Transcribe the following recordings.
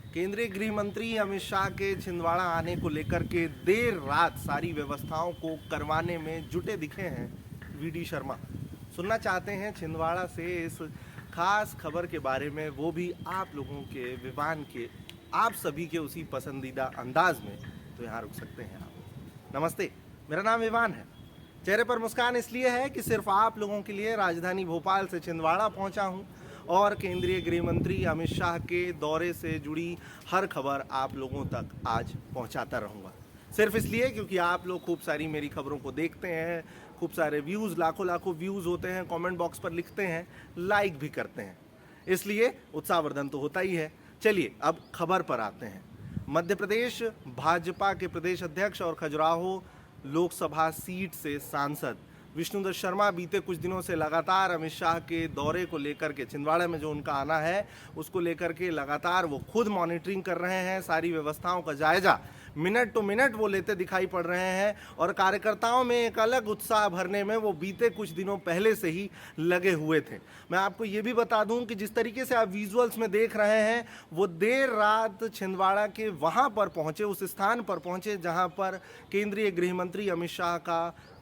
केंद्रीय गृह मंत्री अमित शाह के छिंदवाड़ा आने को लेकर के देर रात सारी व्यवस्थाओं को करवाने में जुटे दिखे हैं वीडी शर्मा। सुनना चाहते हैं छिंदवाड़ा से इस खास खबर के बारे में, वो भी आप लोगों के विवान के, आप सभी के उसी पसंदीदा अंदाज में। तो यहाँ रुक सकते हैं आप। नमस्ते, मेरा नाम विवान है। चेहरे पर मुस्कान इसलिए है कि सिर्फ आप लोगों के लिए राजधानी भोपाल से छिंदवाड़ा पहुंचा हूं और केंद्रीय गृह मंत्री अमित शाह के दौरे से जुड़ी हर खबर आप लोगों तक आज पहुंचाता रहूंगा। सिर्फ इसलिए क्योंकि आप लोग खूब सारी मेरी खबरों को देखते हैं, खूब सारे व्यूज़, लाखों लाखों व्यूज़ होते हैं, कमेंट बॉक्स पर लिखते हैं, लाइक भी करते हैं, इसलिए उत्साहवर्धन तो होता ही है। चलिए अब खबर पर आते हैं। मध्य प्रदेश भाजपा के प्रदेश अध्यक्ष और खजुराहो लोकसभा सीट से सांसद विष्णुदत्त शर्मा बीते कुछ दिनों से लगातार अमित शाह के दौरे को लेकर के, छिंदवाड़ा में जो उनका आना है उसको लेकर के लगातार वो खुद मॉनिटरिंग कर रहे हैं। सारी व्यवस्थाओं का जायजा मिनट टू मिनट वो लेते दिखाई पड़ रहे हैं और कार्यकर्ताओं में एक अलग उत्साह भरने में वो बीते कुछ दिनों पहले से ही लगे हुए थे। मैं आपको ये भी बता दूं कि जिस तरीके से आप विजुअल्स में देख रहे हैं, वो देर रात छिंदवाड़ा के वहाँ पर पहुँचे, उस स्थान पर पहुँचे जहाँ पर केंद्रीय गृह मंत्री अमित शाह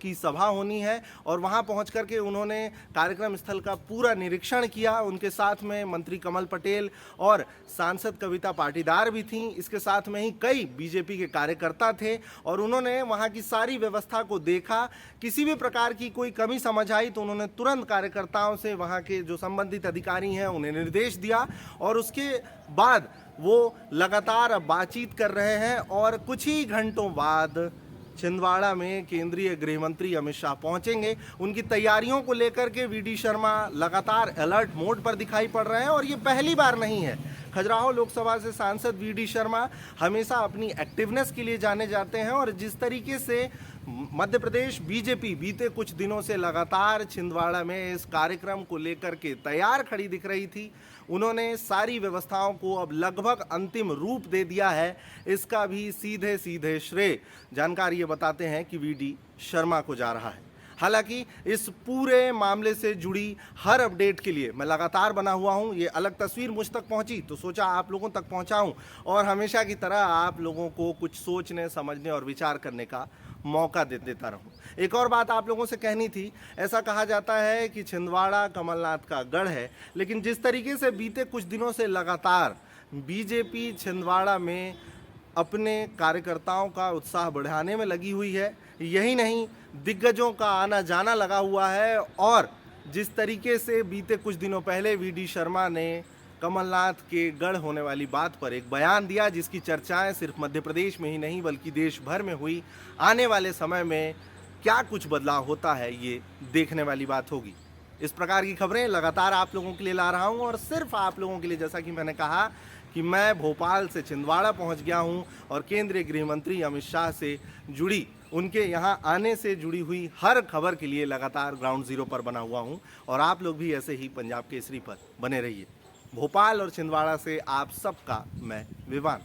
की सभा होनी है, और वहां पहुंच करके उन्होंने कार्यक्रम स्थल का पूरा निरीक्षण किया। उनके साथ में मंत्री कमल पटेल और सांसद कविता पाटीदार भी थीं। इसके साथ में ही कई बीजेपी के कार्यकर्ता थे और उन्होंने वहां की सारी व्यवस्था को देखा। किसी भी प्रकार की कोई कमी समझ आई तो उन्होंने तुरंत कार्यकर्ताओं से, वहां के जो संबंधित अधिकारी हैं, उन्हें निर्देश दिया और उसके बाद वो लगातार अब बातचीत कर रहे हैं। और कुछ ही घंटों बाद छिंदवाड़ा में केंद्रीय गृह मंत्री अमित शाह पहुंचेंगे। उनकी तैयारियों को लेकर के वीडी शर्मा लगातार अलर्ट मोड पर दिखाई पड़ रहे हैं और ये पहली बार नहीं है। खजुराहो लोकसभा से सांसद वीडी शर्मा हमेशा अपनी एक्टिवनेस के लिए जाने जाते हैं और जिस तरीके से मध्य प्रदेश बीजेपी बीते कुछ दिनों से लगातार छिंदवाड़ा में इस कार्यक्रम को लेकर के तैयार खड़ी दिख रही थी, उन्होंने सारी व्यवस्थाओं को अब लगभग अंतिम रूप दे दिया है। इसका भी सीधे सीधे श्रेय जानकार ये बताते हैं कि वीडी शर्मा को जा रहा है। हालांकि इस पूरे मामले से जुड़ी हर अपडेट के लिए मैं लगातार बना हुआ हूं। ये अलग तस्वीर मुझ तक पहुंची तो सोचा आप लोगों तक पहुंचाऊं और हमेशा की तरह आप लोगों को कुछ सोचने, समझने और विचार करने का मौका देता रहूं। एक और बात आप लोगों से कहनी थी। ऐसा कहा जाता है कि छिंदवाड़ा कमलनाथ का गढ़ है, लेकिन जिस तरीके से बीते कुछ दिनों से लगातार बीजेपी छिंदवाड़ा में अपने कार्यकर्ताओं का उत्साह बढ़ाने में लगी हुई है, यही नहीं दिग्गजों का आना जाना लगा हुआ है। और जिस तरीके से बीते कुछ दिनों पहले वीडी शर्मा ने कमलनाथ के गढ़ होने वाली बात पर एक बयान दिया, जिसकी चर्चाएं सिर्फ मध्य प्रदेश में ही नहीं बल्कि देश भर में हुई। आने वाले समय में क्या कुछ बदलाव होता है, ये देखने वाली बात होगी। इस प्रकार की खबरें लगातार आप लोगों के लिए ला रहा हूं और सिर्फ आप लोगों के लिए। जैसा कि मैंने कहा कि मैं भोपाल से छिंदवाड़ा पहुंच गया हूं और केंद्रीय गृह मंत्री अमित शाह से जुड़ी, उनके यहां आने से जुड़ी हुई हर खबर के लिए लगातार ग्राउंड जीरो पर बना हुआ हूं। और आप लोग भी ऐसे ही पंजाब केसरी पर बने रहिए। भोपाल और छिंदवाड़ा से आप सबका मैं विवान।